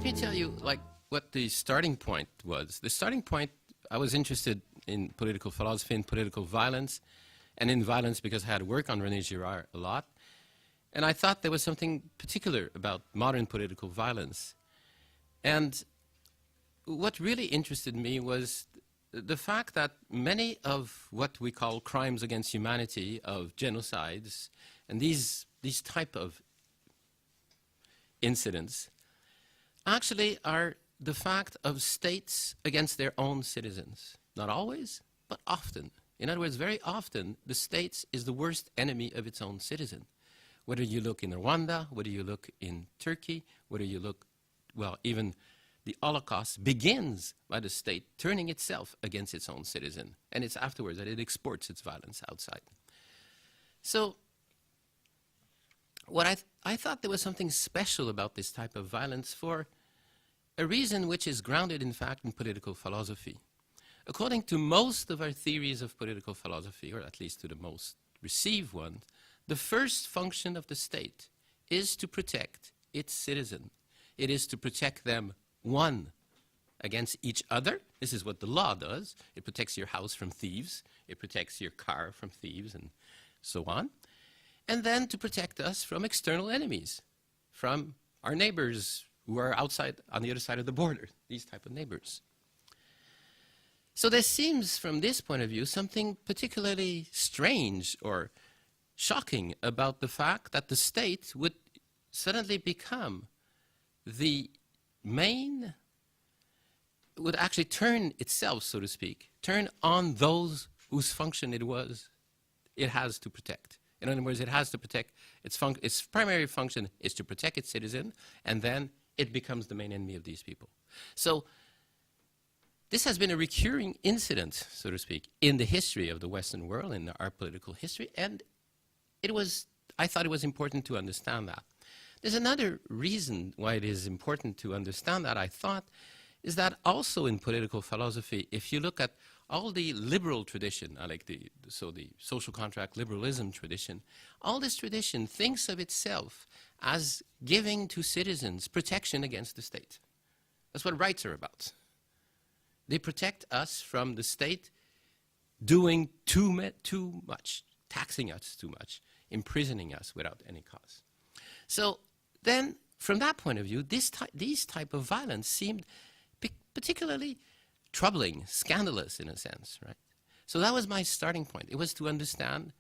let me tell you, like, what the starting point was. The starting point, I was interested in political philosophy and political violence, and in violence because I had worked on René Girard a lot. And I thought there was something particular about modern political violence. And what really interested me was the fact that many of what we call crimes against humanity, of genocides, and these type of incidents, actually are the fact of states against their own citizens. Not always, but often. In other words, very often, the state is the worst enemy of its own citizen. Whether you look in Rwanda, whether you look in Turkey, whether you look, well, even the Holocaust begins by the state turning itself against its own citizen, and it's afterwards that it exports its violence outside. So, what I thought there was something special about this type of violence for a reason which is grounded, in fact, in political philosophy. According to most of our theories of political philosophy, or at least to the most received ones, the first function of the state is to protect its citizen. It is to protect them, one, against each other. This is what the law does. It protects your house from thieves. It protects your car from thieves, and so on. And then to protect us from external enemies, from our neighbors who are outside, on the other side of the border, these type of neighbors. So there seems, from this point of view, something particularly strange or shocking about the fact that the state would suddenly become the main, would actually turn itself, so to speak, turn on those whose function it has to protect. In other words, it has to protect, its primary function is to protect its citizen, and then it becomes the main enemy of these people. So this has been a recurring incident, so to speak, in the history of the Western world, in our political history, and I thought it was important to understand that. There's another reason why it is important to understand that, I thought, is that also in political philosophy, if you look at all the liberal tradition, like the social contract liberalism tradition, all this tradition thinks of itself as giving to citizens protection against the state. That's what rights are about. They protect us from the state doing too much, taxing us too much, imprisoning us without any cause. So then, from that point of view, these type of violence seemed particularly troubling, scandalous in a sense, right? So that was my starting point. It was to understand,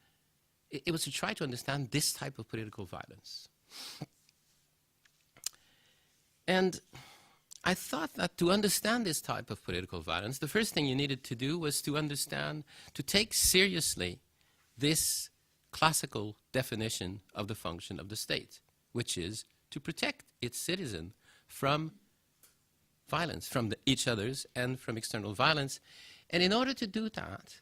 it was to try to understand this type of political violence. And I thought that to understand this type of political violence, the first thing you needed to do was to understand, to take seriously this classical definition of the function of the state, which is to protect its citizen from violence, from each other's and from external violence. And in order to do that,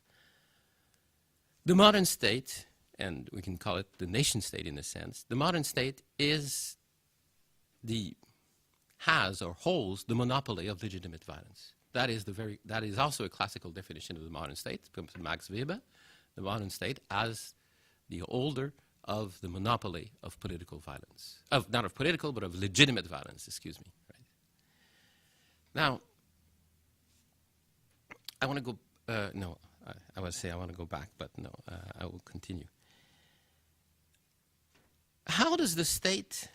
the modern state, and we can call it the nation state in a sense, the modern state has or holds the monopoly of legitimate violence. That is also a classical definition of the modern state, from Max Weber, the modern state as the holder of the monopoly of political violence, not of political, but of legitimate violence, excuse me. Right? Now, I want to go, I would say I want to go back, but no, I will continue. How does the state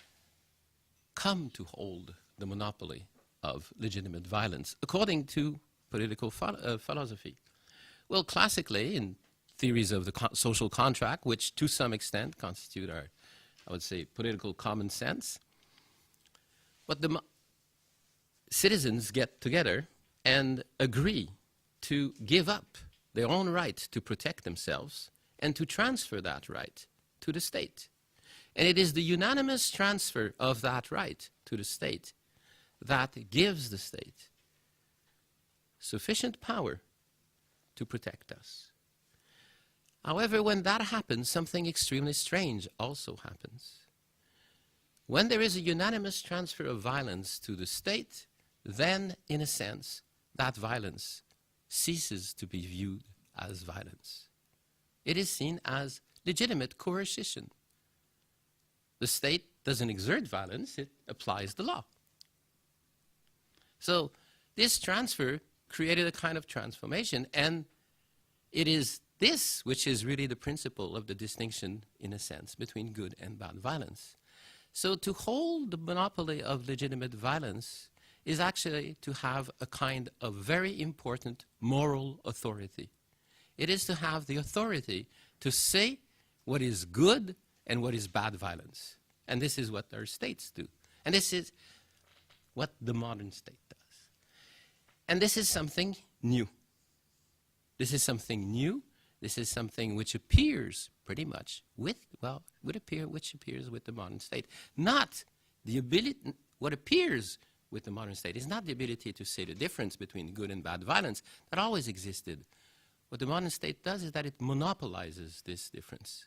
come to hold the monopoly of legitimate violence, according to political philosophy? Well, classically, in theories of the social contract, which to some extent constitute our, I would say, political common sense, but the citizens get together and agree to give up their own right to protect themselves and to transfer that right to the state. And it is the unanimous transfer of that right to the state that gives the state sufficient power to protect us. However, when that happens, something extremely strange also happens. When there is a unanimous transfer of violence to the state, then, in a sense, that violence ceases to be viewed as violence. It is seen as legitimate coercion. The state doesn't exert violence, it applies the law. So this transfer created a kind of transformation, and it is this which is really the principle of the distinction, in a sense, between good and bad violence. So to hold the monopoly of legitimate violence is actually to have a kind of very important moral authority. It is to have the authority to say what is good and what is bad violence. And this is what our states do. And this is what the modern state does. And this is something new. This is something new. This is something which appears pretty much which appears with the modern state. Not the ability, what appears with the modern state is not the ability to say the difference between good and bad violence. That always existed. What the modern state does is that it monopolizes this difference.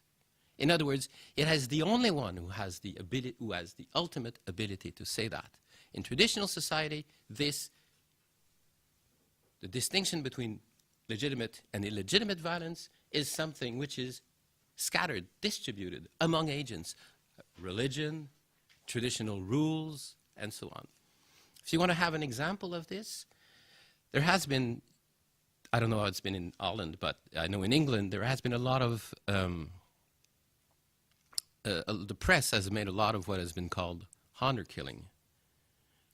In other words, it has the only one who has the ability, who has the ultimate ability to say that. In traditional society, the distinction between legitimate and illegitimate violence is something which is scattered, distributed among agents, religion, traditional rules, and so on. If you want to have an example of this, there has been, I don't know how it's been in Holland, but I know in England there has been a lot of, the press has made a lot of what has been called honor killing.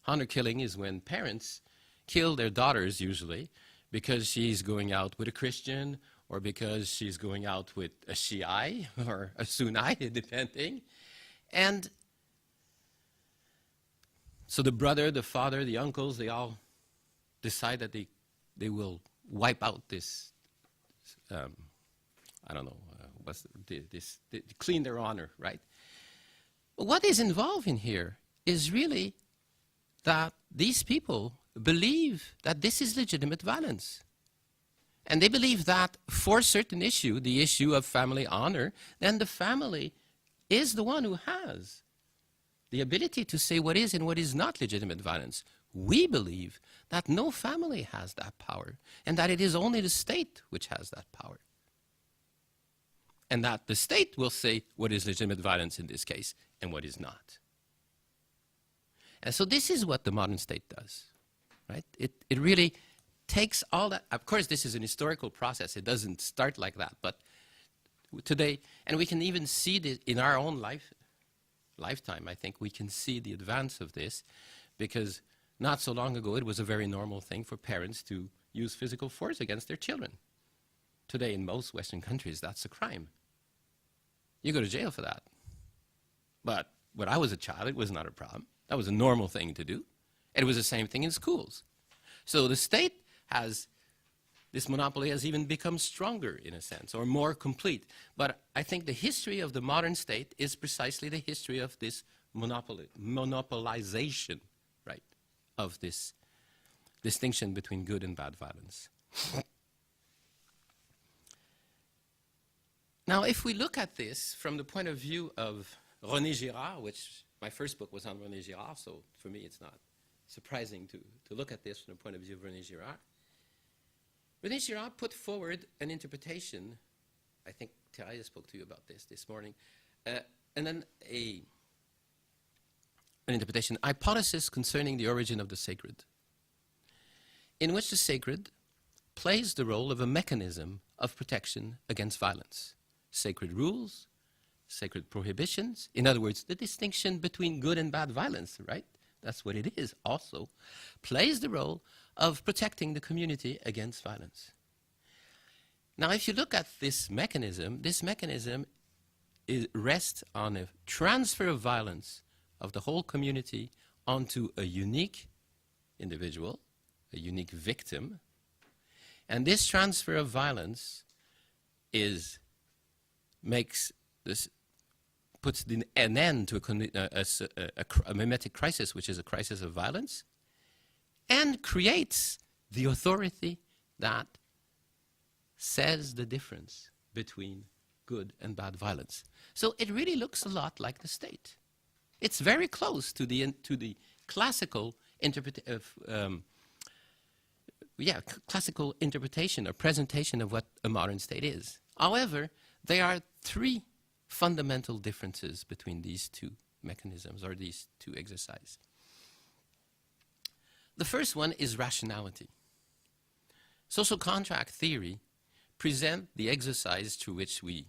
Honor killing is when parents kill their daughters, usually, because she's going out with a Christian, or because she's going out with a Shiite or a Sunni, depending. And so the brother, the father, the uncles, they all decide that they will wipe out this, I don't know, clean their honor, right? But what is involved in here is really that these people believe that this is legitimate violence. And they believe that for a certain issue, the issue of family honor, then the family is the one who has the ability to say what is and what is not legitimate violence. We believe that no family has that power, and that it is only the state which has that power. And that the state will say what is legitimate violence in this case and what is not. And so this is what the modern state does, right? It really takes all that. Of course, this is an historical process. It doesn't start like that. But today, and we can even see this in our own lifetime, I think we can see the advance of this, because not so long ago, it was a very normal thing for parents to use physical force against their children. Today, in most Western countries, that's a crime. You go to jail for that. But when I was a child, it was not a problem. That was a normal thing to do. And it was the same thing in schools. So the state has, this monopoly has even become stronger in a sense, or more complete. But I think the history of the modern state is precisely the history of this monopolization, right, of this distinction between good and bad violence. Now, if we look at this from the point of view of René Girard, which my first book was on René Girard, so for me it's not surprising to look at this from the point of view of René Girard. René Girard put forward an interpretation, I think Thérèse spoke to you about this morning, and then an interpretation, hypothesis concerning the origin of the sacred, in which the sacred plays the role of a mechanism of protection against violence. Sacred rules, sacred prohibitions, in other words, the distinction between good and bad violence, right? That's what it is also, plays the role of protecting the community against violence. Now, if you look at this mechanism rests on a transfer of violence of the whole community onto a unique individual, a unique victim. And this transfer of violence puts an end to a mimetic crisis, which is a crisis of violence, and creates the authority that says the difference between good and bad violence. So it really looks a lot like the state. It's very close to the classical classical interpretation or presentation of what a modern state is. However, there are three fundamental differences between these two mechanisms or these two exercises. The first one is rationality. Social contract theory presents the exercise through which we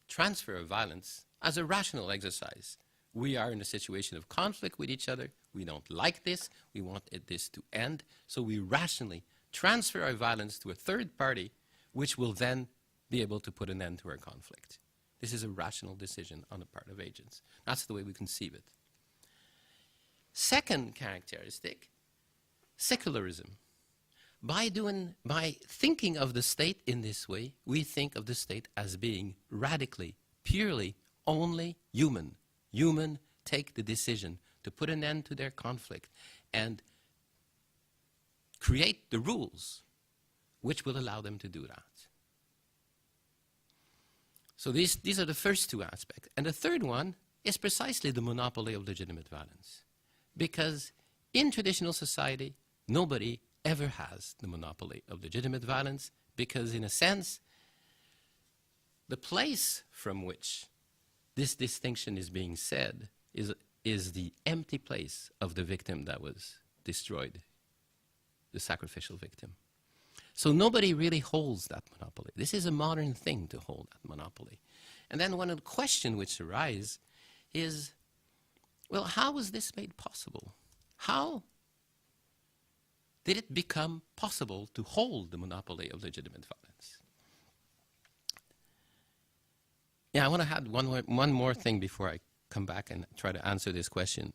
transfer violence as a rational exercise. We are in a situation of conflict with each other. We don't like this. We want this to end. So we rationally transfer our violence to a third party, which will then be able to put an end to our conflict. This is a rational decision on the part of agents. That's the way we conceive it. Second characteristic, secularism. By thinking of the state in this way, we think of the state as being radically, purely, only human. Human take the decision to put an end to their conflict and create the rules which will allow them to do that. So these are the first two aspects. And the third one is precisely the monopoly of legitimate violence. Because in traditional society, nobody ever has the monopoly of legitimate violence, because in a sense, the place from which this distinction is being said is the empty place of the victim that was destroyed, the sacrificial victim. So nobody really holds that monopoly. This is a modern thing to hold that monopoly. And then one of the questions which arise is, well, how was this made possible? How did it become possible to hold the monopoly of legitimate violence? Yeah, I want to add one more thing before I come back and try to answer this question.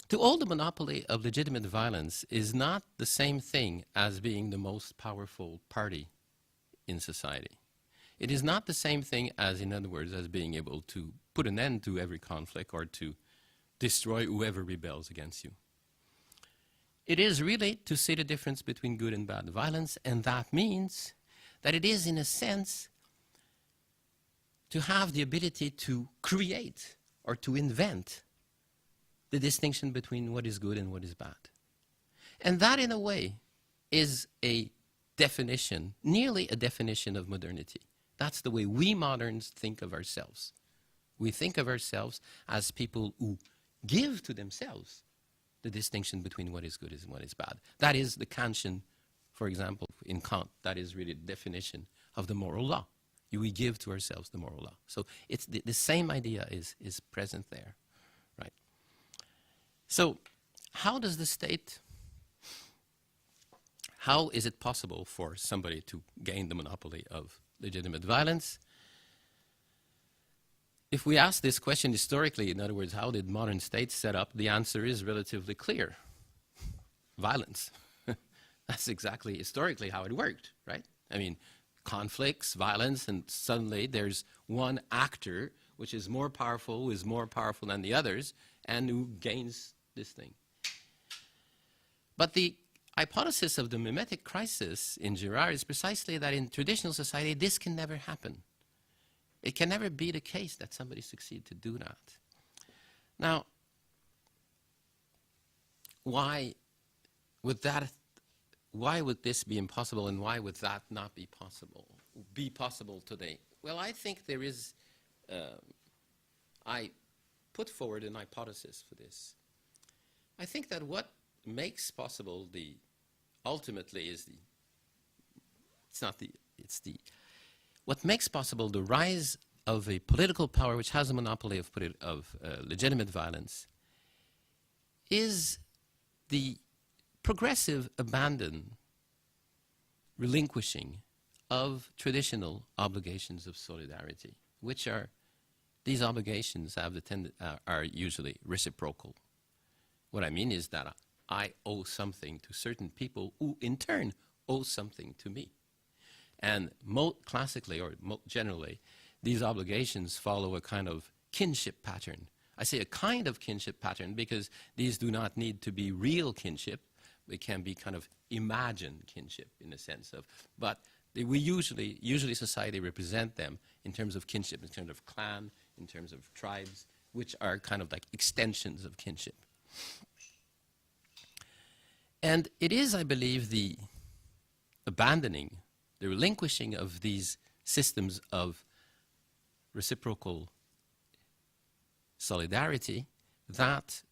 To hold the monopoly of legitimate violence is not the same thing as being the most powerful party in society. It is not the same thing as, in other words, as being able to put an end to every conflict or to destroy whoever rebels against you. It is really to see the difference between good and bad violence, and that means that it is, in a sense, to have the ability to create or to invent the distinction between what is good and what is bad. And that, in a way, is a definition, nearly a definition of modernity. That's the way we moderns think of ourselves. We think of ourselves as people who give to themselves the distinction between what is good and what is bad. That is the Kantian, for example, in Kant, that is really the definition of the moral law. We give to ourselves the moral law. So it's the same idea is present there, right? So how does the state, how is it possible for somebody to gain the monopoly of legitimate violence? If we ask this question historically, in other words, how did modern states set up, the answer is relatively clear. Violence. That's exactly historically how it worked, right? I mean, conflicts, violence, and suddenly there's one actor which is more powerful, who is more powerful than the others, and who gains this thing. But the hypothesis of the mimetic crisis in Girard is precisely that in traditional society this can never happen. It can never be the case that somebody succeeds to do that. Now, why would this be impossible, and why would that not be possible today? Well, I think there is, I put forward an hypothesis for this. I think that what makes possible ultimately is what makes possible the rise of a political power which has a monopoly of legitimate violence is the progressive relinquishing of traditional obligations of solidarity, which are, these obligations are usually reciprocal. What I mean is that I owe something to certain people who in turn owe something to me. And classically or generally, these obligations follow a kind of kinship pattern. I say a kind of kinship pattern because these do not need to be real kinship. They can be kind of imagined kinship in the sense of, but we usually society represent them in terms of kinship, in terms of clan, in terms of tribes, which are kind of like extensions of kinship. And it is, I believe, the relinquishing of these systems of reciprocal solidarity that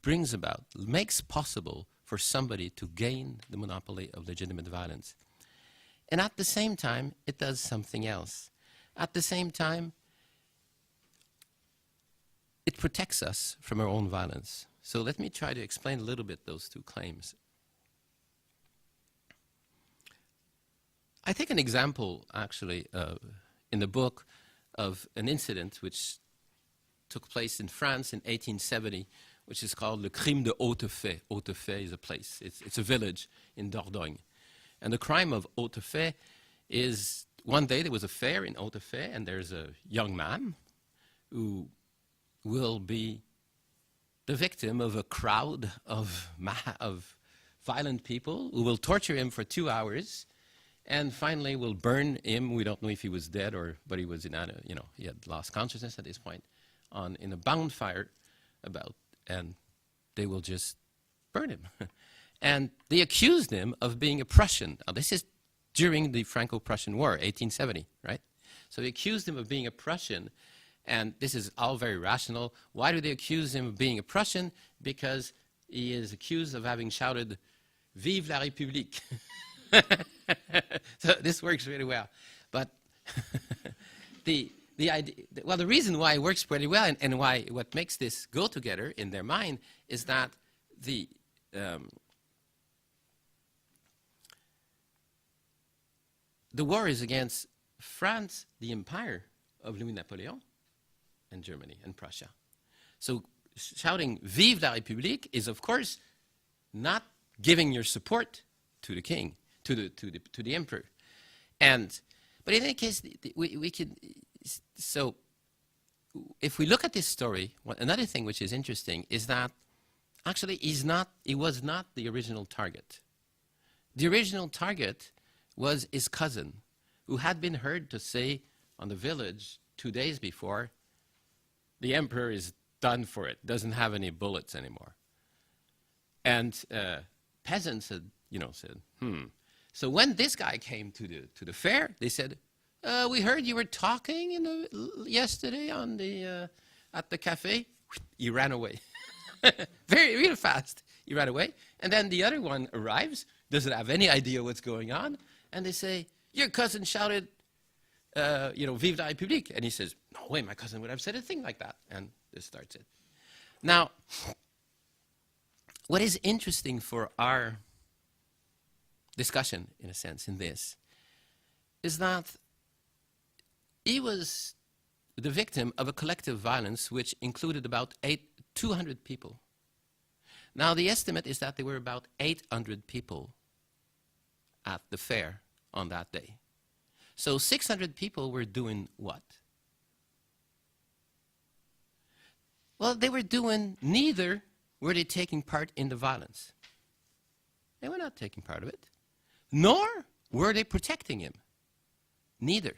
brings about, makes possible for somebody to gain the monopoly of legitimate violence. And at the same time, it does something else. At the same time, it protects us from our own violence. So let me try to explain a little bit those two claims. I take an example, actually, in the book of an incident which took place in France in 1870, which is called Le Crime de Hautefait. Hautefait is a place. It's a village in Dordogne. And the crime of Hautefait is, one day there was a fair in Hautefait, and there's a young man who will be the victim of a crowd of violent people who will torture him for 2 hours and finally will burn him. We don't know if he was dead but he was he had lost consciousness at this point, in a bonfire and they will just burn him. And they accused him of being a Prussian. Now, this is during the Franco-Prussian War, 1870, right? So they accused him of being a Prussian, and this is all very rational. Why do they accuse him of being a Prussian? Because he is accused of having shouted, "Vive la République." So this works really well. But the reason why it works pretty well and what makes this go together in their mind is that the war is against France, the empire of Louis Napoleon, and Germany and Prussia. So shouting "Vive la République" is, of course, not giving your support to the king, to the emperor. But in any case, we can. So if we look at this story, another thing which is interesting is that actually he was not the original target. The original target was his cousin, who had been heard to say on the village 2 days before, "The emperor is done for it, doesn't have any bullets anymore." And peasants said, So when this guy came to the fair, they said, "We heard you were talking yesterday at the cafe." He ran away, real fast. He ran away, and then the other one arrives, doesn't have any idea what's going on, and they say, "Your cousin shouted, Vive la République." And he says, "No way, my cousin would have said a thing like that." And this starts it. Now, what is interesting for our discussion, in a sense, in this, is that he was the victim of a collective violence which included about 200 people. Now, the estimate is that there were about 800 people at the fair on that day. So 600 people were doing what? Well, they were doing, neither were they taking part in the violence. They were not taking part of it. Nor were they protecting him. Neither.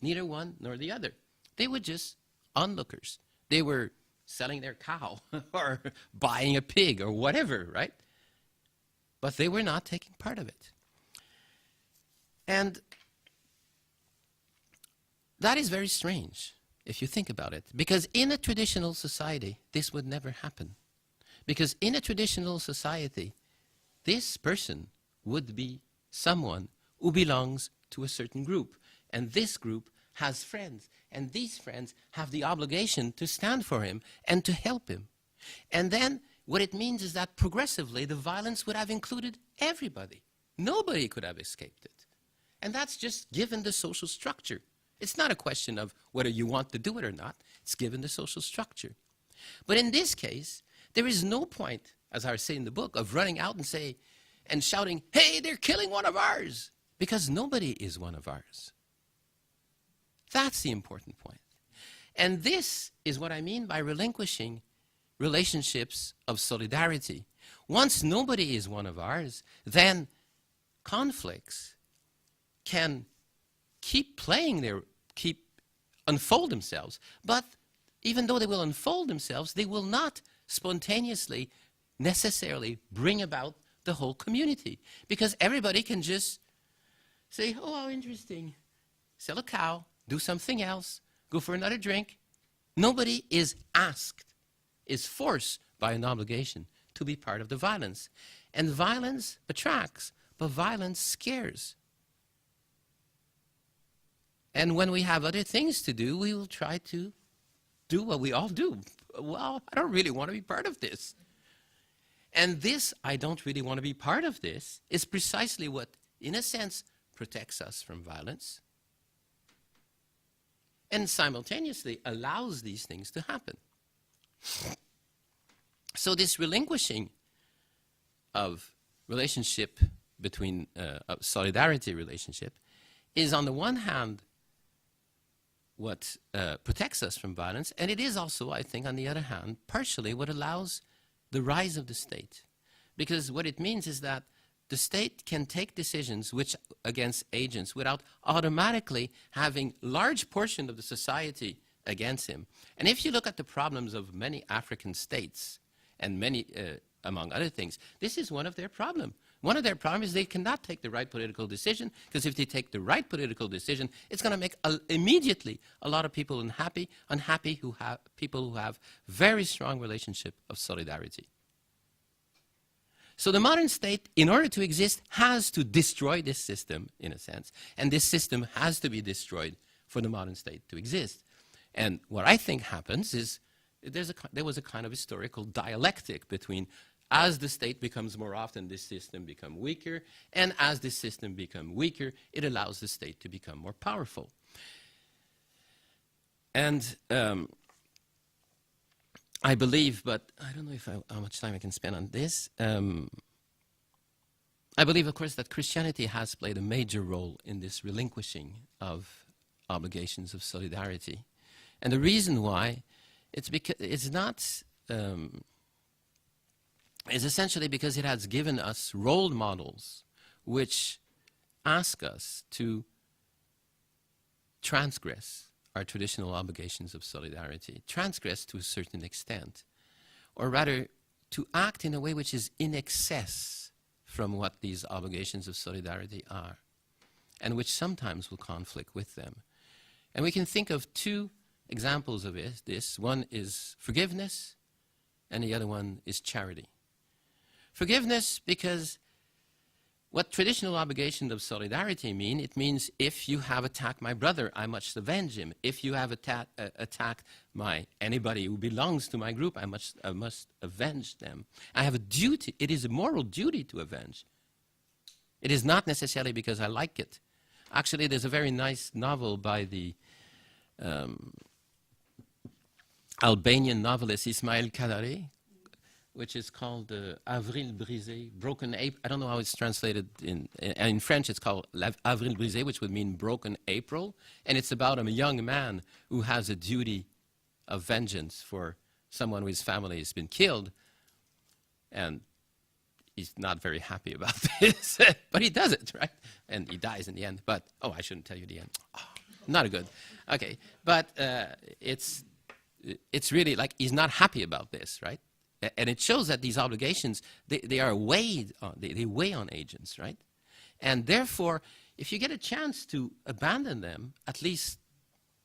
Neither one nor the other. They were just onlookers. They were selling their cow or buying a pig or whatever, right? But they were not taking part of it. And that is very strange if you think about it. Because in a traditional society, this would never happen. Because in a traditional society, this person would be someone who belongs to a certain group. And this group has friends. And these friends have the obligation to stand for him and to help him. And then what it means is that progressively the violence would have included everybody. Nobody could have escaped it. And that's just given the social structure. It's not a question of whether you want to do it or not. It's given the social structure. But in this case, there is no point, as I say in the book, of running out and shouting, "Hey, they're killing one of ours," because nobody is one of ours. That's the important point. And this is what I mean by relinquishing relationships of solidarity. Once nobody is one of ours, then conflicts can keep unfold themselves. But even though they will unfold themselves, they will not spontaneously necessarily bring about the whole community. Because everybody can just say, "Oh, how interesting. Sell a cow, do something else, go for another drink." Nobody is forced by an obligation to be part of the violence. And violence attracts, but violence scares. And when we have other things to do, we will try to do what we all do. Well, I don't really want to be part of this. And this, I don't really want to be part of this, is precisely what, in a sense, protects us from violence and simultaneously allows these things to happen. So this relinquishing of relationship between, solidarity relationship, is on the one hand what protects us from violence, and it is also, I think, on the other hand, partially what allows the rise of the state. Because what it means is that the state can take decisions which against agents without automatically having large portion of the society against him. And if you look at the problems of many African states, and many, among other things, this is one of their problems. One of their problems is they cannot take the right political decision, because if they take the right political decision, it's going to make immediately a lot of people unhappy people who have very strong relationship of solidarity. So the modern state, in order to exist, has to destroy this system, in a sense, and this system has to be destroyed for the modern state to exist. And what I think happens is there was a kind of historical dialectic between, as the state becomes more often, this system becomes weaker, and as this system becomes weaker, it allows the state to become more powerful. And I believe, but I don't know how much time I can spend on this. I believe, of course, that Christianity has played a major role in this relinquishing of obligations of solidarity. And the reason why, it's because it's not, is essentially because it has given us role models which ask us to transgress our traditional obligations of solidarity, transgress to a certain extent, or rather to act in a way which is in excess from what these obligations of solidarity are, and which sometimes will conflict with them. And we can think of two examples of this. One is forgiveness, and the other one is charity. Forgiveness, because what traditional obligations of solidarity mean, it means if you have attacked my brother, I must avenge him. If you have attacked anybody who belongs to my group, I must avenge them. I have a duty. It is a moral duty to avenge. It is not necessarily because I like it. Actually, there's a very nice novel by the Albanian novelist Ismail Kadare, which is called Avril Brisé, Broken April. I don't know how it's translated in French. It's called Avril Brisé, which would mean Broken April. And it's about a young man who has a duty of vengeance for someone whose family has been killed. And he's not very happy about this, but he does it, right? And he dies in the end. But, oh, I shouldn't tell you the end. Oh, not good. Okay, but it's really like he's not happy about this, right? And it shows that these obligations, they are weighed on, they weigh on agents, right? And therefore, if you get a chance to abandon them, at least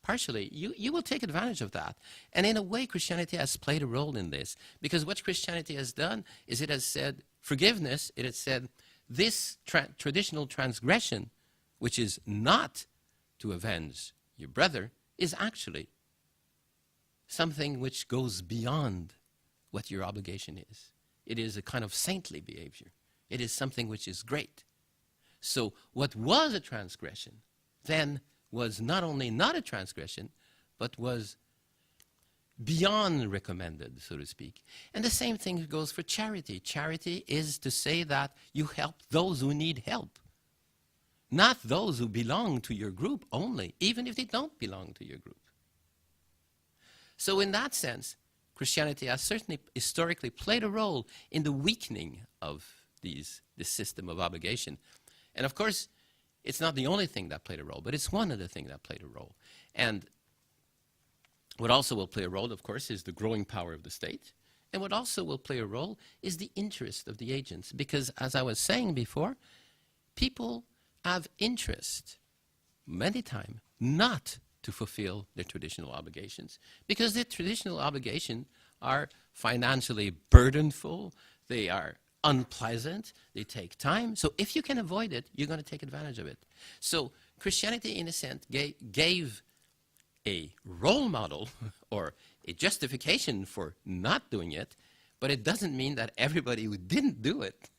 partially, you will take advantage of that. And in a way, Christianity has played a role in this. Because what Christianity has done is it has said, forgiveness, it has said, this traditional transgression, which is not to avenge your brother, is actually something which goes beyond what your obligation is. It is a kind of saintly behavior. It is something which is great. So what was a transgression then was not only not a transgression, but was beyond recommended, so to speak. And the same thing goes for charity. Charity is to say that you help those who need help, not those who belong to your group only, even if they don't belong to your group. So in that sense, Christianity has certainly historically played a role in the weakening of this system of obligation. And of course, it's not the only thing that played a role, but it's one of the things that played a role. And what also will play a role, of course, is the growing power of the state. And what also will play a role is the interest of the agents. Because as I was saying before, people have interest many times not to fulfill their traditional obligations, because their traditional obligations are financially burdenful, they are unpleasant, they take time. So if you can avoid it, you're going to take advantage of it. So Christianity, in a sense, gave a role model or a justification for not doing it, but it doesn't mean that everybody who didn't do it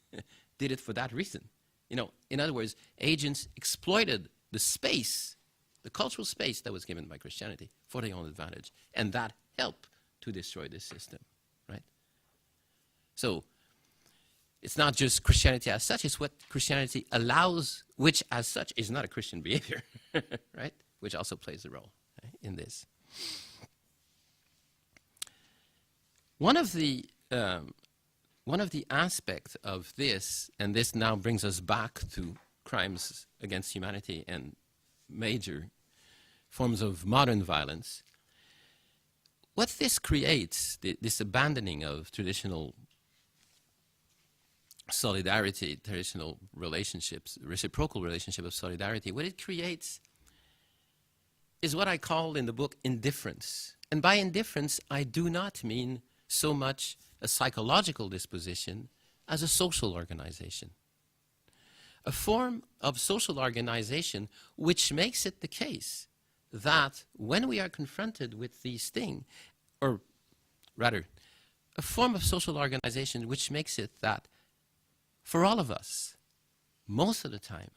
did it for that reason. You know, in other words, agents exploited the space, the cultural space that was given by Christianity for their own advantage, and that helped to destroy this system, right? So it's not just Christianity as such, it's what Christianity allows, which as such is not a Christian behavior, right? Which also plays a role, right, in this. One of the aspects of this, and this now brings us back to crimes against humanity and major forms of modern violence, what this creates, this abandoning of traditional solidarity, traditional relationships, reciprocal relationship of solidarity, what it creates is what I call in the book indifference. And by indifference, I do not mean so much a psychological disposition as a social organization. A form of social organization which makes it the case that when we are confronted with these things, or rather, a form of social organization which makes it that for all of us, most of the time,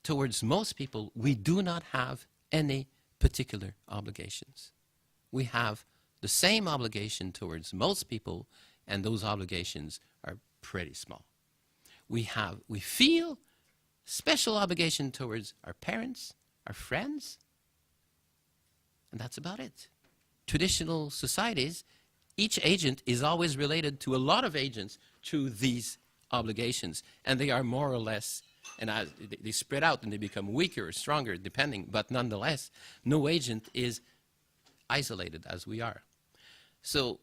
towards most people, we do not have any particular obligations. We have the same obligation towards most people, and those obligations are pretty small. We feel special obligation towards our parents, our friends, and that's about it. Traditional societies, each agent is always related to a lot of agents through these obligations, and they are more or less, and they spread out and they become weaker or stronger depending, but nonetheless, no agent is isolated as we are. So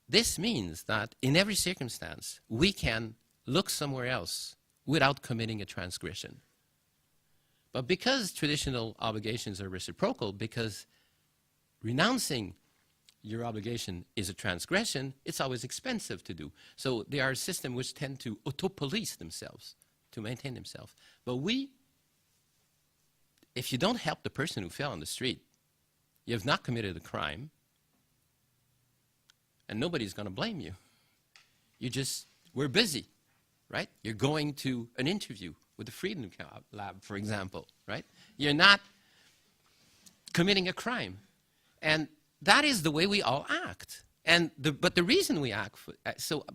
this means that in every circumstance, we can look somewhere else without committing a transgression. But because traditional obligations are reciprocal, because renouncing your obligation is a transgression, it's always expensive to do. So there are systems which tend to auto-police themselves, to maintain themselves. But if you don't help the person who fell on the street, you have not committed a crime, and nobody's going to blame you. We're busy, right? You're going to an interview with the Freedom Lab, for example, right? You're not committing a crime. And that is the way we all act. But the reason we act,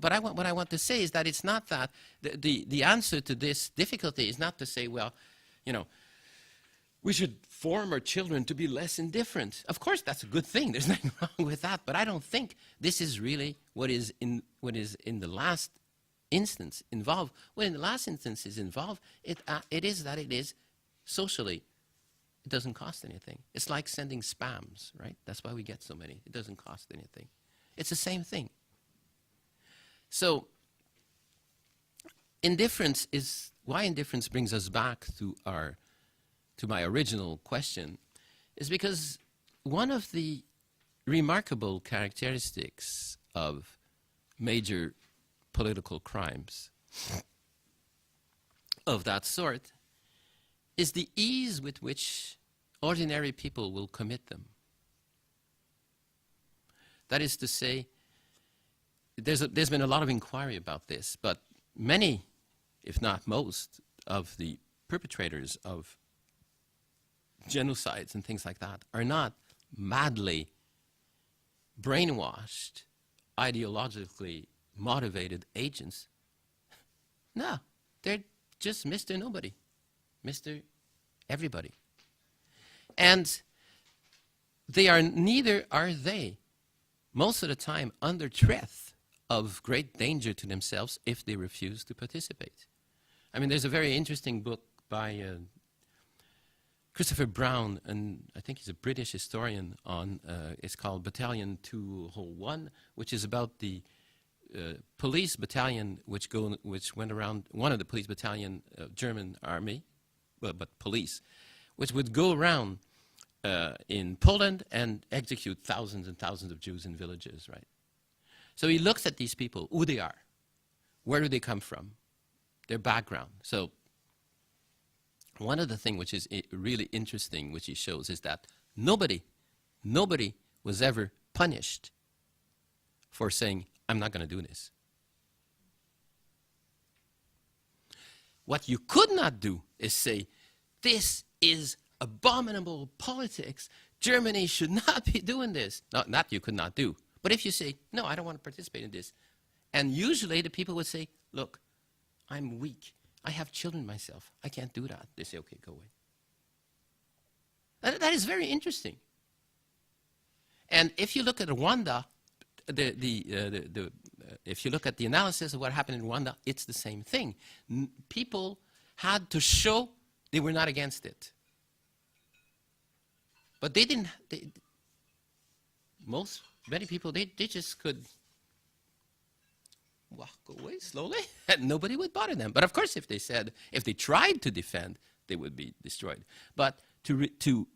what I want to say is that it's not that, the answer to this difficulty is not to say, well, you know, we should form our children to be less indifferent. Of course, that's a good thing. There's nothing wrong with that. But I don't think this is really what is in the last instance involved. What in the last instance is involved, it is socially. It doesn't cost anything. It's like sending spams, right? That's why we get so many. It doesn't cost anything. It's the same thing. So why indifference brings us back to my original question is because one of the remarkable characteristics of major political crimes of that sort is the ease with which ordinary people will commit them. That is to say, there's been a lot of inquiry about this, but many, if not most, of the perpetrators of genocides and things like that are not madly brainwashed, ideologically motivated agents. No, they're just Mr. Nobody, Mr. Everybody. And neither are they, most of the time, under threat of great danger to themselves if they refuse to participate. I mean, there's a very interesting book by Christopher Brown, and I think he's a British historian, it's called Battalion 201, which is about the police battalion which went around, one of the police battalion German army, but police, which would go around in Poland and execute thousands and thousands of Jews in villages, right? So he looks at these people, who they are, where do they come from, their background. So one of the things which is really interesting, which he shows, is that nobody was ever punished for saying, I'm not going to do this. What you could not do is say, this is abominable politics. Germany should not be doing this. No, that you could not do. But if you say, no, I don't want to participate in this, and usually the people would say, look, I'm weak. I have children myself. I can't do that. They say, okay, go away. That is very interesting. And if you look at Rwanda, if you look at the analysis of what happened in Rwanda, it's the same thing. People had to show they were not against it. But they didn't, many people, they just could walk away slowly, and nobody would bother them. But of course, if they tried to defend, they would be destroyed. But to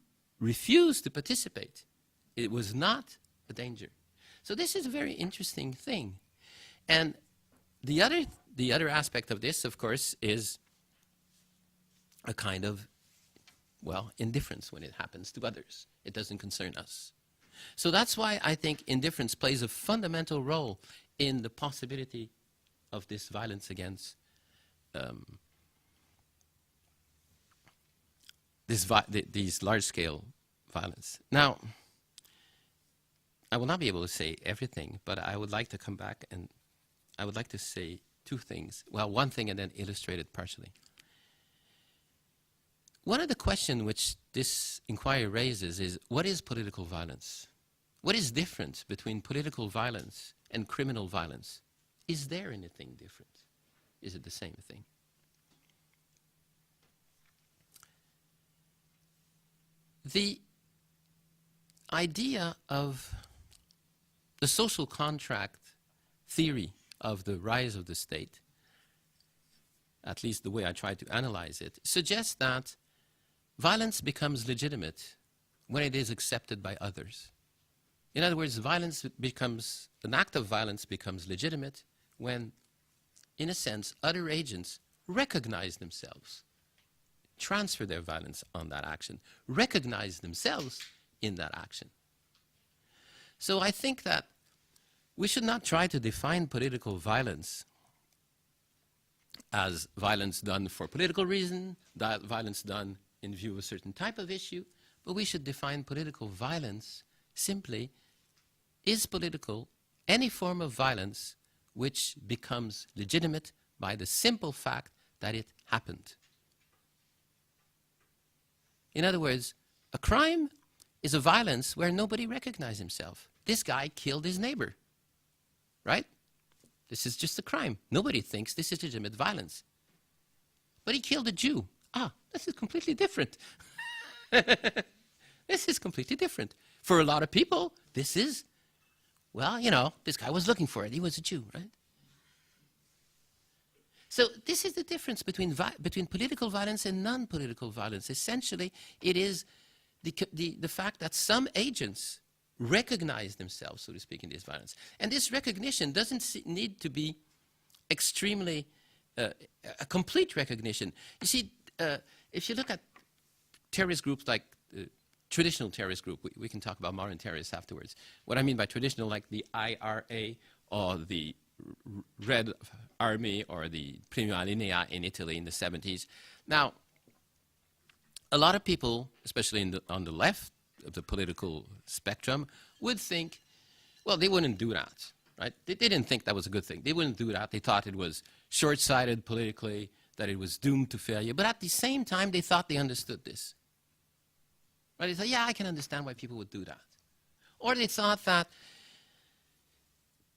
refuse to participate, it was not a danger. So this is a very interesting thing. And the other aspect of this, of course, is a kind of, well, indifference when it happens to others. It doesn't concern us. So that's why I think indifference plays a fundamental role in the possibility of this violence against these large-scale violence. Now, I will not be able to say everything, but I would like to come back and I would like to say two things. Well, one thing and then illustrate it partially. One of the questions which this inquiry raises is, what is political violence? What is different between political violence and criminal violence? Is there anything different? Is it the same thing? The idea of the social contract theory of the rise of the state, at least the way I try to analyze it, suggests that violence becomes legitimate when it is accepted by others. In other words, an act of violence becomes legitimate when, in a sense, other agents recognize themselves, transfer their violence on that action, recognize themselves in that action. So I think that we should not try to define political violence as violence done for political reason, violence done in view of a certain type of issue, but we should define political violence simply, is political any form of violence which becomes legitimate by the simple fact that it happened. In other words, a crime is a violence where nobody recognizes himself. This guy killed his neighbor, right? This is just a crime. Nobody thinks this is legitimate violence. But he killed a Jew. This is completely different. This is completely different. For a lot of people, this is, well, you know, this guy was looking for it. He was a Jew, right? So this is the difference between political violence and non-political violence. Essentially, it is the fact that some agents recognize themselves, so to speak, in this violence. And this recognition doesn't need to be extremely a complete recognition. You see, if you look at terrorist groups like traditional terrorist group, we can talk about modern terrorists afterwards. What I mean by traditional, like the IRA or the Red Army or the Prima Linea in Italy in the 70s. Now, a lot of people, especially on the left of the political spectrum, would think, well, they wouldn't do that, right? They didn't think that was a good thing. They wouldn't do that. They thought it was short-sighted politically, that it was doomed to failure. But at the same time, they thought they understood this. Right? They thought, yeah, I can understand why people would do that. Or they thought that,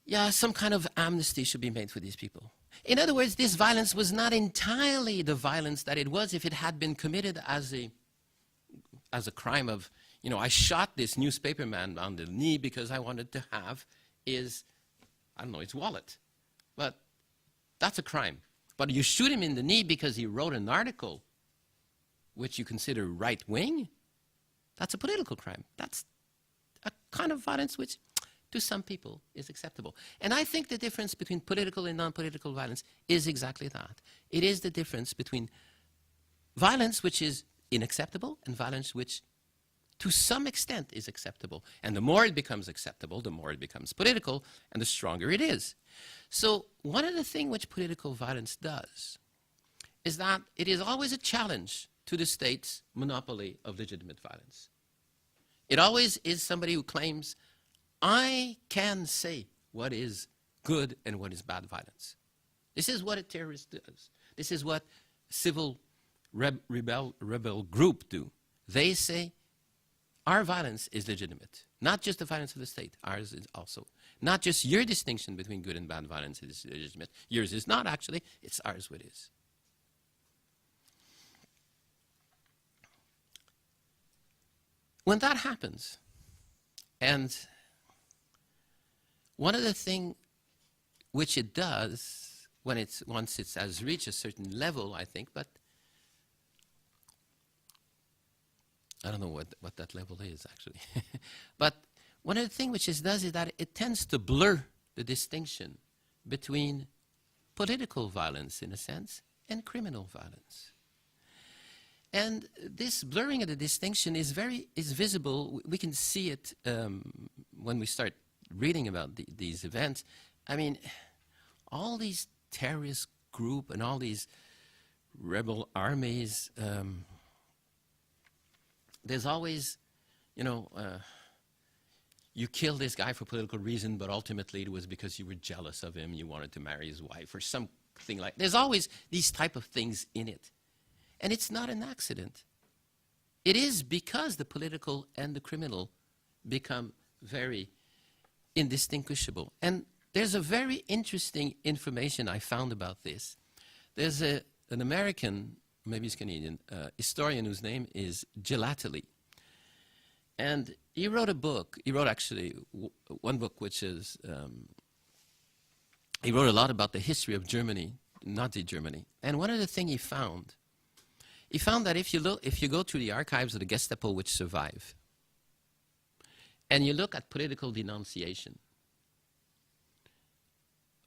yeah, some kind of amnesty should be made for these people. In other words, this violence was not entirely the violence that it was if it had been committed as a crime of, you know, I shot this newspaperman on the knee because I wanted to have his wallet. But that's a crime. But you shoot him in the knee because he wrote an article which you consider right-wing, That's a political crime. That's a kind of violence which, to some people, is acceptable. And I think the difference between political and non-political violence is exactly that. It is the difference between violence which is unacceptable and violence which, to some extent, is acceptable. And the more it becomes acceptable, the more it becomes political, and the stronger it is. So one of the things which political violence does is that it is always a challenge to the state's monopoly of legitimate violence. It always is somebody who claims, I can say what is good and what is bad violence. This is what a terrorist does. This is what civil rebel group do. They say, our violence is legitimate. Not just the violence of the state, ours is also. Not just your distinction between good and bad violence is legitimate. Yours is not, actually. It's ours what is. When that happens, and one of the things which it does once it has reached a certain level, I think, but I don't know what that level is, actually. But one of the things which it does is that it tends to blur the distinction between political violence, in a sense, and criminal violence. And this blurring of the distinction is visible. We can see it when we start reading about these events. I mean, all these terrorist groups and all these rebel armies, there's always, you killed this guy for political reason, but ultimately it was because you were jealous of him, you wanted to marry his wife, or something like that. There's always these type of things in it. And it's not an accident. It is because the political and the criminal become very indistinguishable. And there's a very interesting information I found about this. There's an American, maybe he's Canadian, historian whose name is Gelately. And he wrote a book. He wrote actually one book which is, he wrote a lot about the history of Germany, Nazi Germany. And one of the things he found that if you go through the archives of the Gestapo which survive, and you look at political denunciation,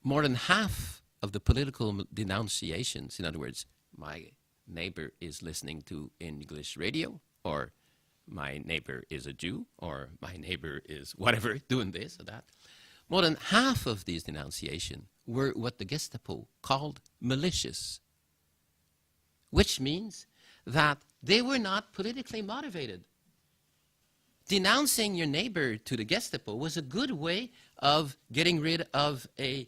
more than half of the political denunciations, in other words, my neighbor is listening to English radio, or my neighbor is a Jew, or my neighbor is whatever, doing this or that, more than half of these denunciations were what the Gestapo called malicious, which means that they were not politically motivated. Denouncing your neighbor to the Gestapo was a good way of getting rid of a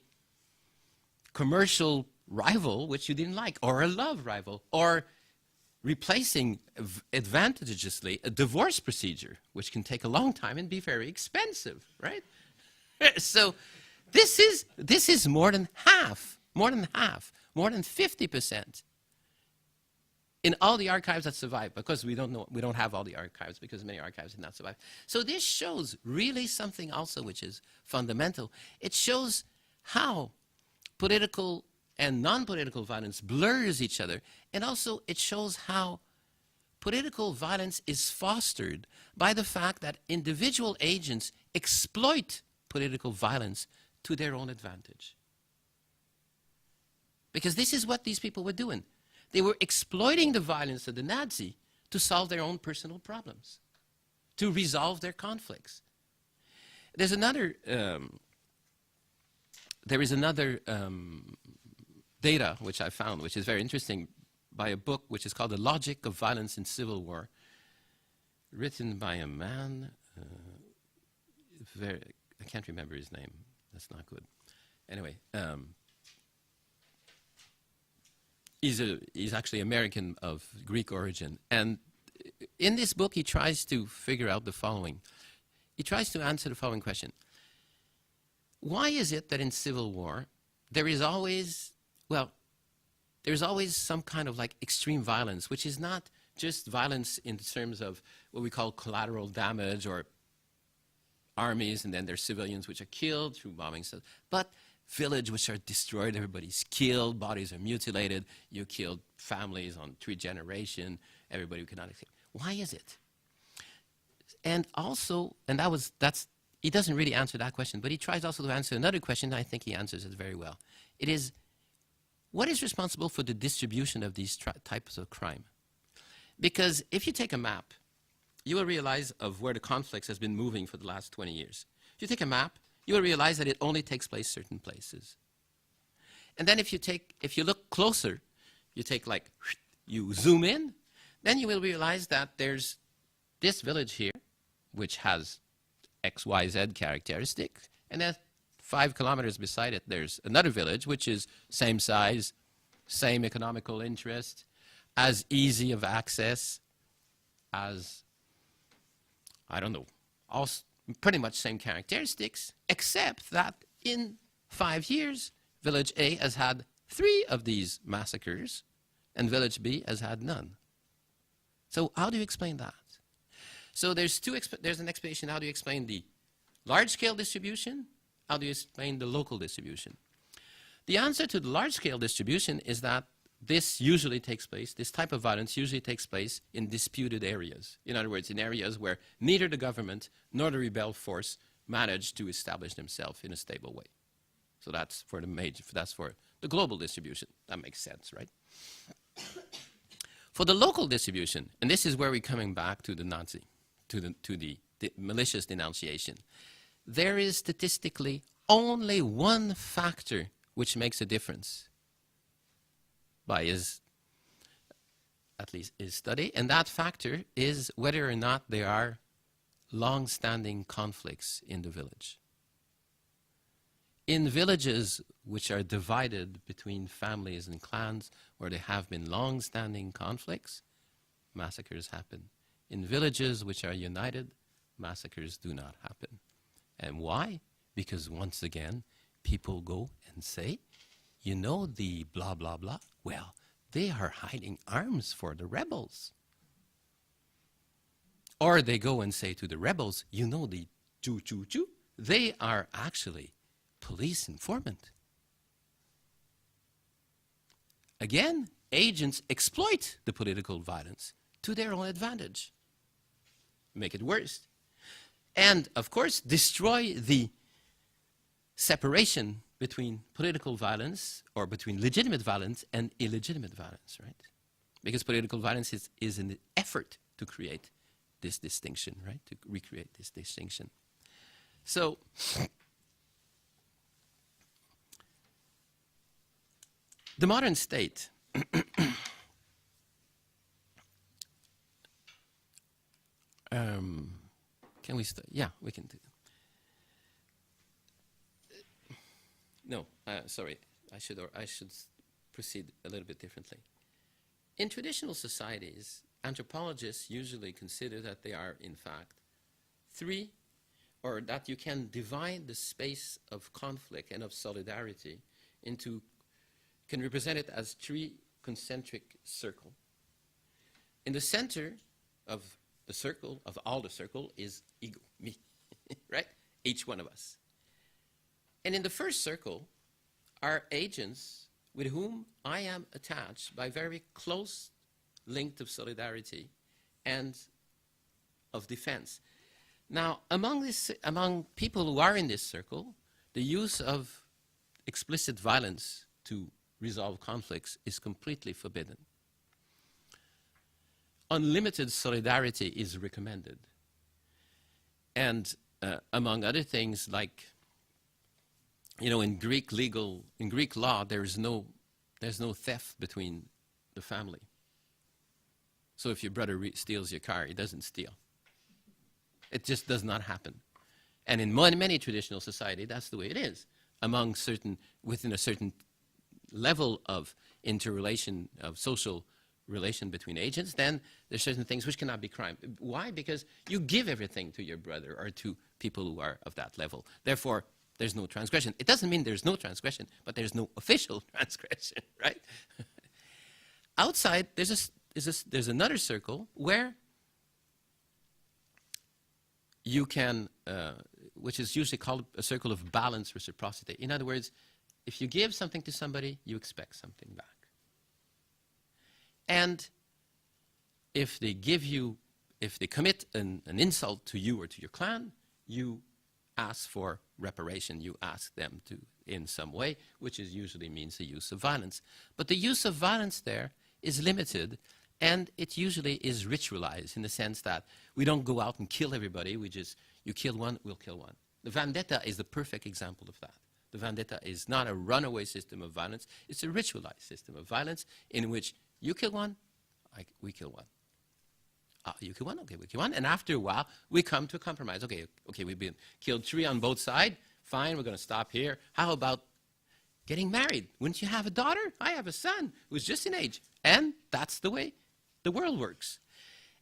commercial rival which you didn't like, or a love rival, or replacing advantageously a divorce procedure, which can take a long time and be very expensive, right? So this is more than half, more than 50%. In all the archives that survive, because we don't have all the archives, because many archives did not survive. So this shows really something also which is fundamental. It shows how political and non-political violence blurs each other, and also it shows how political violence is fostered by the fact that individual agents exploit political violence to their own advantage. Because this is what these people were doing. They were exploiting the violence of the Nazi to solve their own personal problems, to resolve their conflicts. There is another data which I found, which is very interesting, by a book which is called The Logic of Violence in Civil War, written by a man, I can't remember his name, that's not good. Anyway, he's actually American of Greek origin. And in this book, he tries to figure out the following. He tries to answer the following question. Why is it that in civil war, there is always some kind of like extreme violence, which is not just violence in terms of what we call collateral damage, or armies and then there's civilians which are killed through bombing, but villages which are destroyed, everybody's killed, bodies are mutilated, you killed families on 3 generations, everybody who cannot escape. Why is it? And also, he doesn't really answer that question, but he tries also to answer another question, and I think he answers it very well. It is, what is responsible for the distribution of these types of crime? Because if you take a map, you will realize of where the conflicts has been moving for the last 20 years. If you take a map, you will realize that it only takes place certain places. And then if you look closer, you zoom in, then you will realize that there's this village here, which has XYZ characteristics, and then 5 kilometers beside it, there's another village, which is same size, same economical interest, as easy of access as, I don't know, also pretty much same characteristics, except that in 5 years, village A has had 3 of these massacres, and village B has had none. So how do you explain that? So there's an explanation. How do you explain the large-scale distribution? How do you explain the local distribution? The answer to the large-scale distribution is that this type of violence usually takes place in disputed areas. In other words, in areas where neither the government nor the rebel force managed to establish themselves in a stable way. So that's for the global distribution. That makes sense, right? For the local distribution, and this is where we're coming back to the the malicious denunciation, there is statistically only one factor which makes a difference by at least his study, and that factor is whether or not there are long-standing conflicts in the village. In villages which are divided between families and clans, where there have been long-standing conflicts, massacres happen. In villages which are united, massacres do not happen. And why? Because once again, people go and say, you know the blah, blah, blah? Well, they are hiding arms for the rebels. Or they go and say to the rebels, you know the choo, choo, choo? They are actually police informant. Again, agents exploit the political violence to their own advantage. Make it worse. And, of course, destroy the separation between political violence or between legitimate violence and illegitimate violence, right? Because political violence is an effort to create this distinction, right? To recreate this distinction. So, the modern state can we yeah, we can do. No, sorry, I should proceed a little bit differently. In traditional societies, anthropologists usually consider that they are, in fact, 3, or that you can divide the space of conflict and of solidarity into, can represent it as 3 concentric circles. In the center of the circle, of all the circle, is ego, me, right? Each one of us. And in the first circle are agents with whom I am attached by very close link of solidarity and of defense. Now, among people who are in this circle, the use of explicit violence to resolve conflicts is completely forbidden. Unlimited solidarity is recommended. And among other things, like, you know, in Greek law, there's no theft between the family. So if your brother steals your car, he doesn't steal. It just does not happen. And in many traditional society, that's the way it is. Within a certain level of interrelation, of social relation between agents, then there's certain things which cannot be crime. Why? Because you give everything to your brother or to people who are of that level. Therefore, there's no transgression. It doesn't mean there's no transgression, but there's no official transgression, right? Outside, there's another circle where you can, which is usually called a circle of balanced reciprocity. In other words, if you give something to somebody, you expect something back. And if they give you if they commit an insult to you or to your clan, you ask for reparation. You ask them to, in some way, which is usually means the use of violence. But the use of violence there is limited, and it usually is ritualized in the sense that we don't go out and kill everybody. We just, you kill one, we'll kill one. The vendetta is the perfect example of that. The vendetta is not a runaway system of violence. It's a ritualized system of violence in which you kill one, we kill one. You kill one, okay, we kill one. And after a while, we come to a compromise. Okay, we've been killed 3 on both sides. Fine, we're going to stop here. How about getting married? Wouldn't you have a daughter? I have a son who's just in age. And that's the way the world works.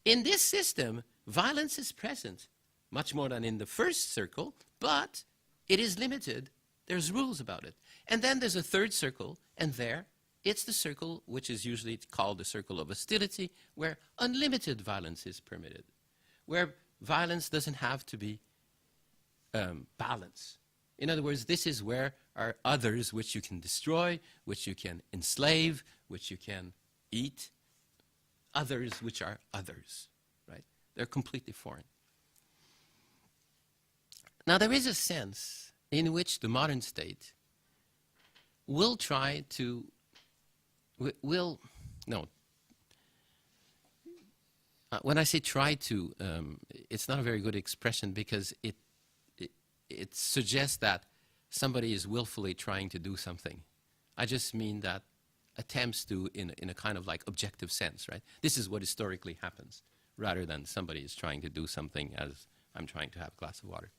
In this system, violence is present, much more than in the first circle, but it is limited. There's rules about it. And then there's a third circle, and there, it's the circle which is usually called the circle of hostility, where unlimited violence is permitted, where violence doesn't have to be balanced. In other words, this is where are others which you can destroy, which you can enslave, which you can eat, others which are others, right? They're completely foreign. Now, there is a sense in which the modern state will try to, when I say try to, it's not a very good expression because it suggests that somebody is willfully trying to do something. I just mean that attempts to in a kind of like objective sense, right? This is what historically happens, rather than somebody is trying to do something as I'm trying to have a glass of water.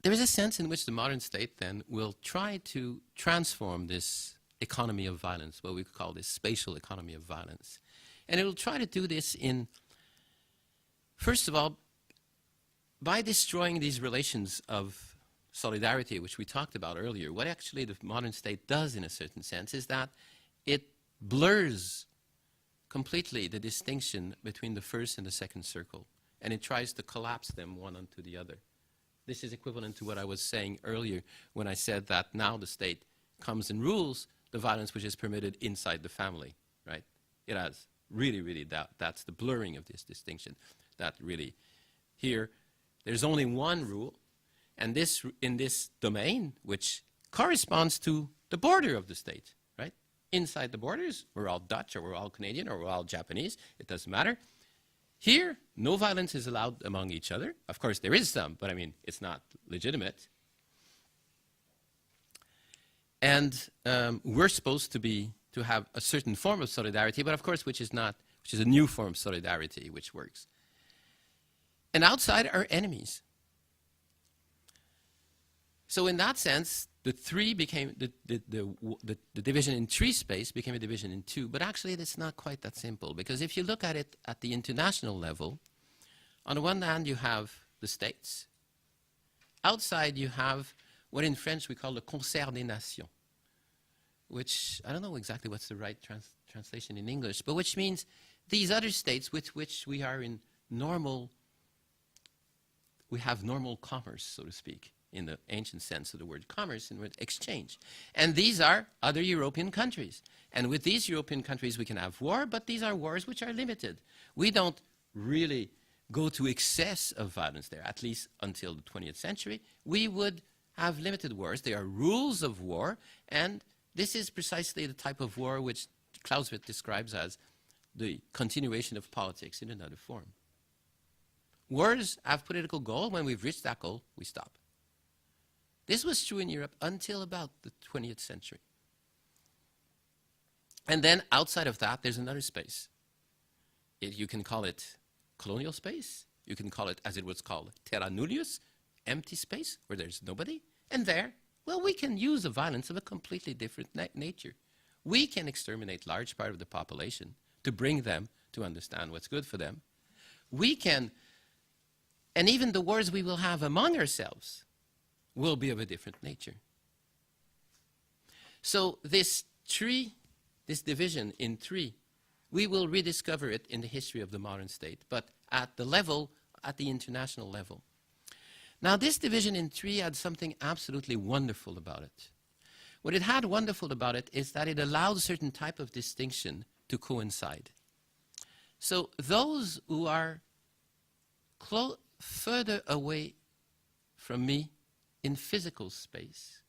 There is a sense in which the modern state then will try to transform this economy of violence, what we call this spatial economy of violence. And it will try to do this in, first of all, by destroying these relations of solidarity, which we talked about earlier. What actually the modern state does in a certain sense is that it blurs completely the distinction between the first and the second circle, and it tries to collapse them one onto the other. This is equivalent to what I was saying earlier when I said that now the state comes and rules the violence which is permitted inside the family, right? It has really, that's the blurring of this distinction. That really, here, there's only one rule, and this in this domain, which corresponds to the border of the state, right? Inside the borders, we're all Dutch, or we're all Canadian, or we're all Japanese. It doesn't matter. Here, no violence is allowed among each other. Of course, there is some, but I mean, it's not legitimate. And we're supposed to have a certain form of solidarity, but of course, which is a new form of solidarity, which works. And outside are enemies. So in that sense, the division in 3 space became a division in 2, but actually it's not quite that simple, because if you look at it at the international level, on the one hand you have the states. Outside you have what in French we call le concert des nations, which I don't know exactly what's the right translation in English, but which means these other states with which we are in we have normal commerce, so to speak, in the ancient sense of the word commerce and word exchange. And these are other European countries. And with these European countries we can have war, but these are wars which are limited. We don't really go to excess of violence there, at least until the 20th century. We would have limited wars. There are rules of war, and this is precisely the type of war which Clausewitz describes as the continuation of politics in another form. Wars have political goal. When we've reached that goal, we stop. This was true in Europe until about the 20th century. And then outside of that, there's another space. You can call it colonial space. You can call it, as it was called, terra nullius, empty space, where there's nobody. And there, well, we can use the violence of a completely different nature. We can exterminate large part of the population to bring them to understand what's good for them. We can, and even the wars we will have among ourselves will be of a different nature. So this division in 3, we will rediscover it in the history of the modern state, but at the international level. Now, this division in 3 had something absolutely wonderful about it. What it had wonderful about it is that it allowed a certain type of distinction to coincide. So those who are further away from me in physical space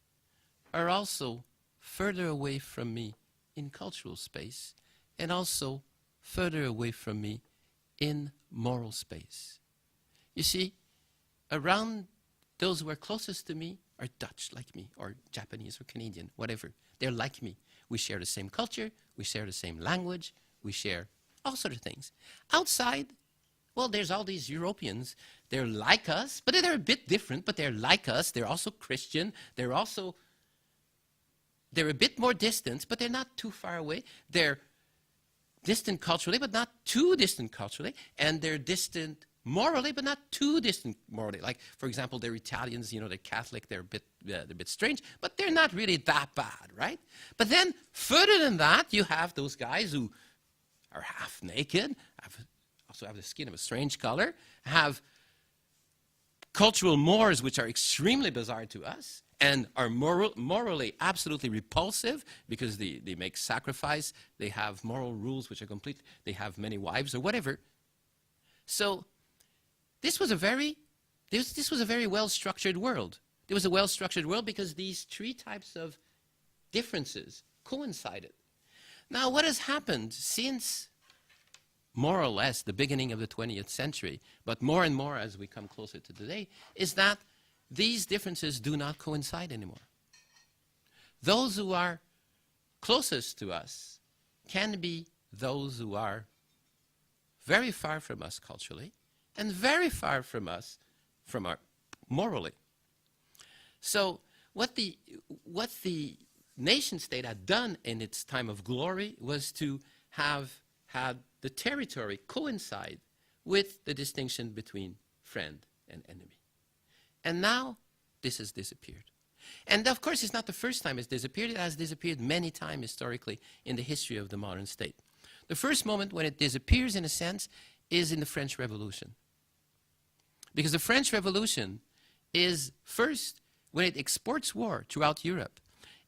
are also further away from me in cultural space, and also further away from me in moral space. You see, around those who are closest to me are Dutch like me, or Japanese or Canadian, whatever. They're like me. We share the same culture, we share the same language, we share all sorts of things. Outside, well, there's all these Europeans. They're like us, but they're a bit different, but they're like us. They're also Christian. They're a bit more distant, but they're not too far away. They're distant culturally, but not too distant culturally. And they're distant morally, but not too distant morally. Like, for example, they're Italians, you know, they're Catholic, they're a bit strange, but they're not really that bad, right? But then, further than that, you have those guys who are half naked, also have the skin of a strange color, have cultural mores which are extremely bizarre to us, and are morally absolutely repulsive because they make sacrifice, they have moral rules which are complete, they have many wives or whatever. So this was a very well-structured world. It was a well-structured world because these three types of differences coincided. Now, what has happened since more or less the beginning of the 20th century, but more and more as we come closer to today, is that these differences do not coincide anymore. Those who are closest to us can be those who are very far from us culturally and very far from us morally. So what the nation state had done in its time of glory was to have had the territory coincide with the distinction between friend and enemy. And now this has disappeared. And of course, it's not the first time it's disappeared. It has disappeared many times historically in the history of the modern state. The first moment when it disappears, in a sense, is in the French Revolution. Because the French Revolution is first when it exports war throughout Europe.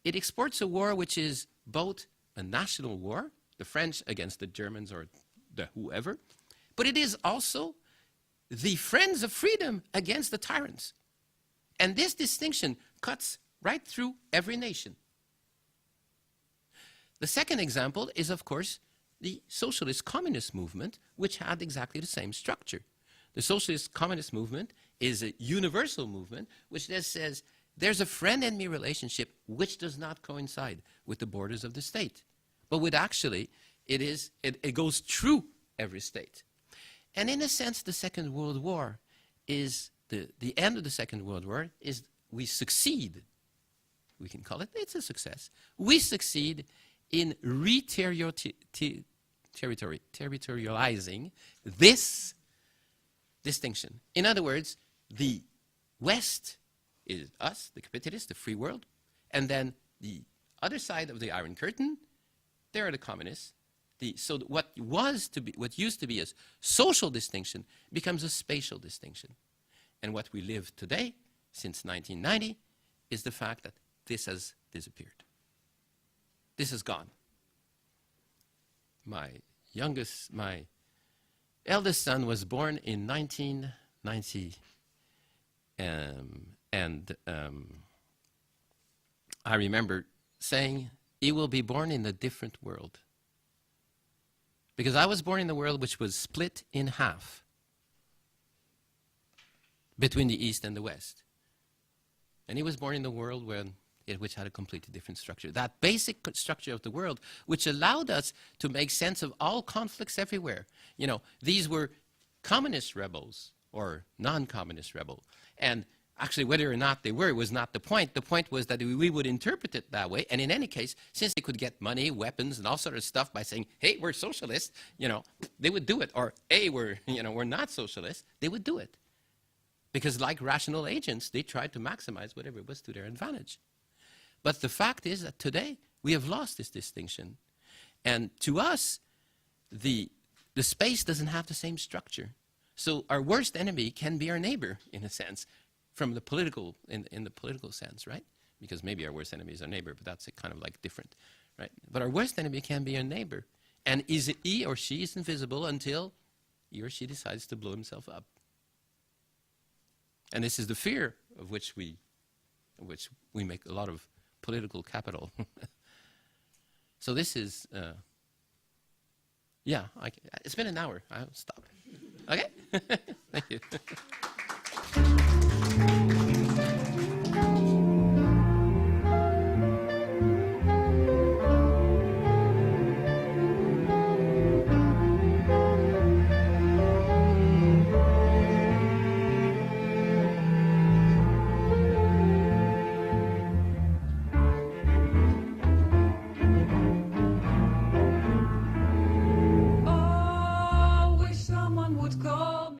It exports a war which is both a national war, the French against the Germans or the whoever, but it is also the friends of freedom against the tyrants. And this distinction cuts right through every nation. The second example is, of course, the socialist communist movement, which had exactly the same structure. The socialist communist movement is a universal movement which just says there's a friend-enemy relationship which does not coincide with the borders of the state, but with actually it goes through every state. And in a sense, the Second World War is the end of the Second World War is we succeed. We can call it, it's a success. We succeed in territorializing this distinction. In other words, the West is us, the capitalists, the free world, and then the other side of the Iron Curtain, there are the communists. So what used to be a social distinction becomes a spatial distinction. And what we live today, since 1990, is the fact that this has disappeared. This is gone. My eldest son was born in 1990, and I remember saying, he will be born in a different world. Because I was born in a world which was split in half between the East and the West. And he was born in a world which had a completely different structure. That basic structure of the world, which allowed us to make sense of all conflicts everywhere. You know, these were communist rebels or non-communist rebels. And actually, whether or not they were was not the point. The point was that we would interpret it that way. And in any case, since they could get money, weapons, and all sort of stuff by saying, hey, we're socialists, you know, they would do it. Or, hey, we're not socialists, they would do it. Because like rational agents, they tried to maximize whatever was to their advantage. But the fact is that today, we have lost this distinction. And to us, the space doesn't have the same structure. So our worst enemy can be our neighbor, in a sense, from the political, in the political sense, right? Because maybe our worst enemy is our neighbor, but that's kind of like different, right? But our worst enemy can be our neighbor. And he or she is invisible until he or she decides to blow himself up. And this is the fear of which we make a lot of political capital. So this is, it's been an hour. I'll stop. Okay? Thank you.